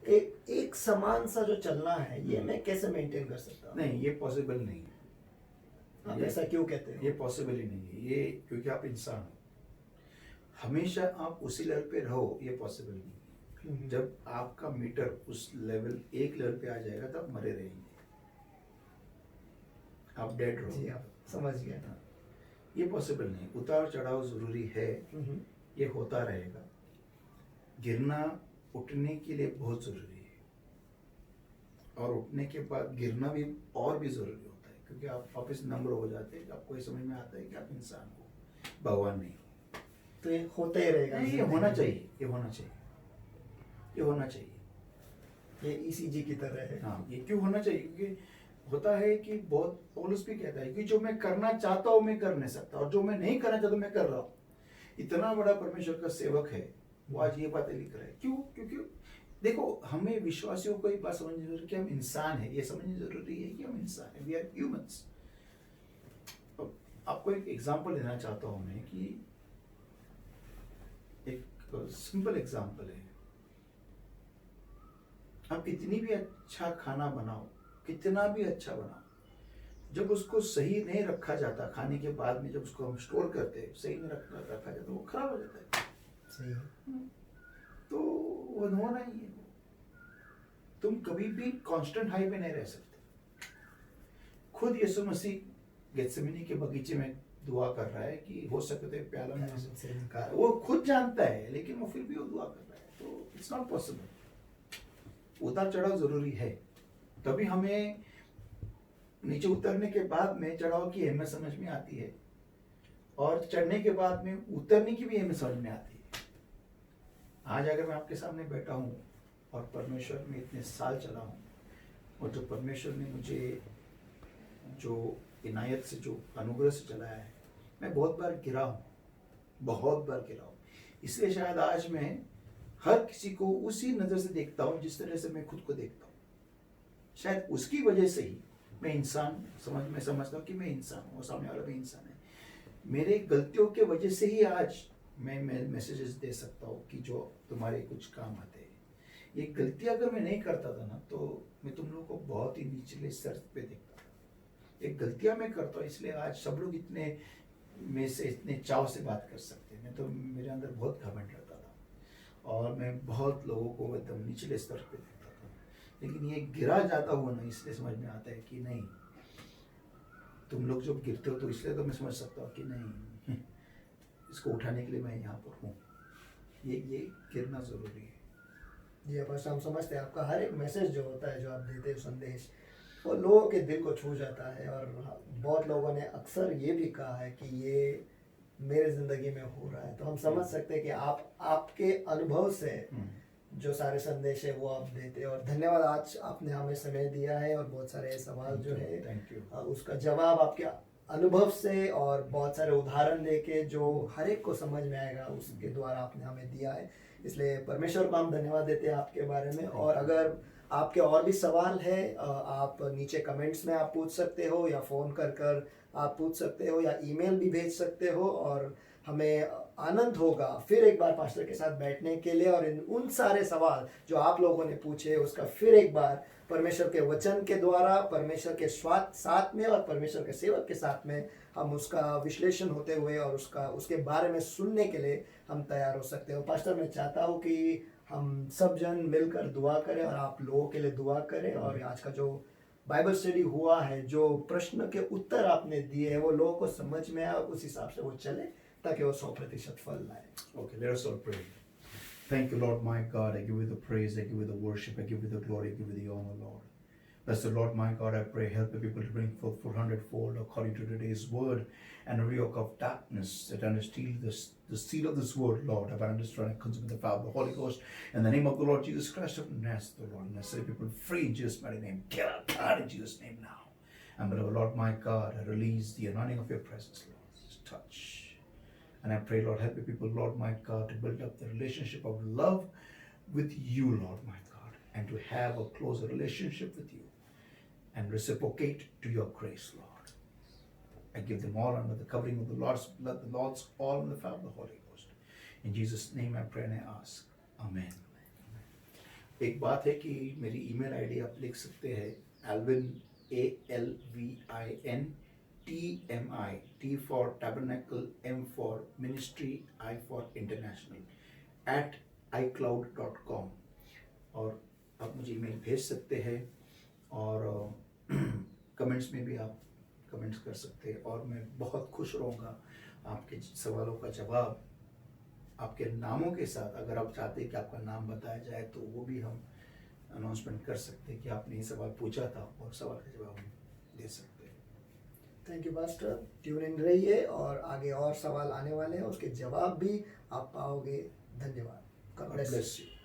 एक समान सा जो चलना है ये मैं कैसे मेंटेन कर सकता हूँ? नहीं, ये पॉसिबल नहीं है। आप ऐसा क्यों कहते हो? ये पॉसिबल ही नहीं है, ये क्योंकि आप इंसान हो, हमेशा आप उसी लेवल पे रहो, ये पॉसिबल नहीं है। जब आपका मीटर उस लेवल एक लेवल पे आ जाएगा तब मरे रहेंगे, आप डेड रहो। जी, आप समझ गए। हाँ, ये पॉसिबल नहीं। उतार चढ़ाव जरूरी है, ये होता रहेगा। गिरना उठने के लिए बहुत जरूरी है, और उठने के बाद गिरना भी और भी जरूरी होता है, क्योंकि आप वापस नम्र हो जाते हैं, आपको ये समझ में आता है कि आप इंसान हो, भगवान नहीं हो। तो ये होता ही रहेगा। नहीं, ये होना चाहिए, ये होना चाहिए, ये होना चाहिए। ये ईसीजी की तरह है। हाँ, ये क्यों होना चाहिए? क्योंकि होता है कि बहुत, पौलुस भी कहता है कि जो मैं करना चाहता हूँ मैं कर नहीं सकता, और जो मैं नहीं करना चाहता मैं कर रहा हूँ। इतना बड़ा परमेश्वर का सेवक है, वो आज ये बातें लिख रहा है। क्यों? क्योंकि देखो, हमें विश्वासियों को एक बात समझनी जरूरी है कि हम इंसान है, ये समझनी जरूरी है कि हम इंसान है, वी आर ह्यूमंस। आपको एक एग्जांपल देना चाहता हूं मैं, कि एक सिंपल एग्जांपल है। आप कितनी भी अच्छा खाना बनाओ, कितना भी अच्छा बनाओ, जब उसको सही नहीं रखा जाता, खाने के बाद में जब उसको हम स्टोर करते हैं, सही नहीं रखा जाता, वो खराब हो जाता है। सही है। तो वो होना ही है। तुम कभी भी कांस्टेंट हाई पे नहीं रह सकते। खुद यीशु मसीह गेत्सेमनी के बगीचे में दुआ कर रहा है कि हो सकते प्याला में से निकाल, वो खुद जानता है, लेकिन वो फिर भी वो दुआ कर रहा है। तो इट्स नॉट पॉसिबल। उतार चढ़ाव जरूरी है, तभी हमें नीचे उतरने के बाद में चढ़ाव की अहमियत समझ में आती है, और चढ़ने के बाद में उतरने की भी अहमियत समझ में आती है। आज अगर मैं आपके सामने बैठा हूँ और परमेश्वर में इतने साल चला हूँ, और जो परमेश्वर ने मुझे जो इनायत से, जो अनुग्रह से चलाया है, मैं बहुत बार गिरा हूँ, बहुत बार गिरा हूँ। इसलिए शायद आज मैं हर किसी को उसी नज़र से देखता हूँ जिस तरह से मैं खुद को देखता हूँ। शायद उसकी वजह से ही मैं इंसान समझता हूँ कि मैं इंसान हूँ, और सामने वाला भी इंसान है। मेरे गलतियों के वजह से ही आज मैं मैसेजेस दे सकता हूँ कि जो तुम्हारे कुछ काम आते हैं। ये गलती अगर मैं नहीं करता था ना, तो मैं तुम लोगों को बहुत ही निचले स्तर पे देखता था। एक गलतियां मैं करता हूँ, इसलिए आज सब लोग इतने में से इतने चाव से बात कर सकते हैं। मैं तो, मेरे अंदर बहुत घमंड रहता था, और मैं बहुत लोगों को एकदम निचले स्तर पे देखता था। लेकिन ये गिरा जाता हुआ ना, इसलिए समझ में आता है कि नहीं, तुम लोग जब गिरते हो तो इसलिए तो मैं समझ सकता हूँ कि नहीं, इसको उठाने के लिए मैं यहाँ पर हूँ। ये गिरना जरूरी है। जी, बस हम समझते हैं आपका हर एक मैसेज जो होता है, जो आप देते हो संदेश, वो लोगों के दिल को छू जाता है। और बहुत लोगों ने अक्सर ये भी कहा है कि ये मेरे ज़िंदगी में हो रहा है। तो हम समझ सकते हैं कि आपके अनुभव से जो सारे संदेश है वो आप देते हैं। और धन्यवाद, आज आपने हमें समय दिया है, और बहुत सारे सवाल जो है उसका जवाब आपके अनुभव से और बहुत सारे उदाहरण देके जो हर एक को समझ में आएगा उसके द्वारा आपने हमें दिया है। इसलिए परमेश्वर को हम धन्यवाद देते हैं आपके बारे में। और अगर आपके और भी सवाल है, आप नीचे कमेंट्स में आप पूछ सकते हो, या फ़ोन कर आप पूछ सकते हो, या ईमेल भी भेज सकते हो। और हमें आनंद होगा फिर एक बार पास्टर के साथ बैठने के लिए, और उन सारे सवाल जो आप लोगों ने पूछे उसका फिर एक बार परमेश्वर के वचन के द्वारा, परमेश्वर के साथ में और परमेश्वर के सेवक के साथ में हम उसका विश्लेषण होते हुए और उसके बारे में सुनने के लिए हम तैयार हो सकते हो। पास्टर, मैं चाहता हूँ कि हम सब जन मिलकर दुआ करें, और आप लोगों के लिए दुआ करें। और आज का जो बाइबल स्टडी हुआ है, जो प्रश्न के उत्तर आपने दिए हैं, वो लोगों को समझ में आए, उस हिसाब से वो चले, ताकि वो 100% फल लाए। Okay, let us all pray. Thank you, Lord my God. I give you the praise, I give you the worship, I give you the glory, I give you the honor, Lord. Bless the Lord my God, I pray, help the people to bring forth 400-fold according to today's word, and a yoke of darkness that understeal the seal of this word, Lord. I understand and consume the power of the Holy Ghost. In the name of the Lord Jesus Christ of Nazareth, Lord, and I set people free in Jesus' mighty name. Get out in Jesus' name now. And beloved Lord my God, I release the anointing of your presence, Lord. Just touch. And I pray, Lord, help the people, Lord my God, to build up the relationship of love with you, Lord my God, and to have a closer relationship with you and reciprocate to your grace, Lord. I give them all under the covering of the Lord's blood, the Lord's all in the power of the Holy Ghost. In Jesus' name I pray and I ask. Amen. एक बात है कि मेरी email ID आप लिख सकते हैं, Alvin ALVIN T for tabernacle, M for ministry, I for international @icloud.com, और आप मुझे ईमेल भेज सकते हैं, और कमेंट्स में भी आप कमेंट्स कर सकते हैं, और मैं बहुत खुश रहूँगा आपके सवालों का जवाब आपके नामों के साथ। अगर आप चाहते हैं कि आपका नाम बताया जाए तो वो भी हम अनाउंसमेंट कर सकते हैं कि आपने ये सवाल पूछा था, और सवाल का जवाब हम दे सकते हैं। Thank you pastor, tune in रहिए, और आगे और सवाल आने वाले हैं, उसके जवाब भी आप पाओगे। धन्यवाद। God bless you. Bless you.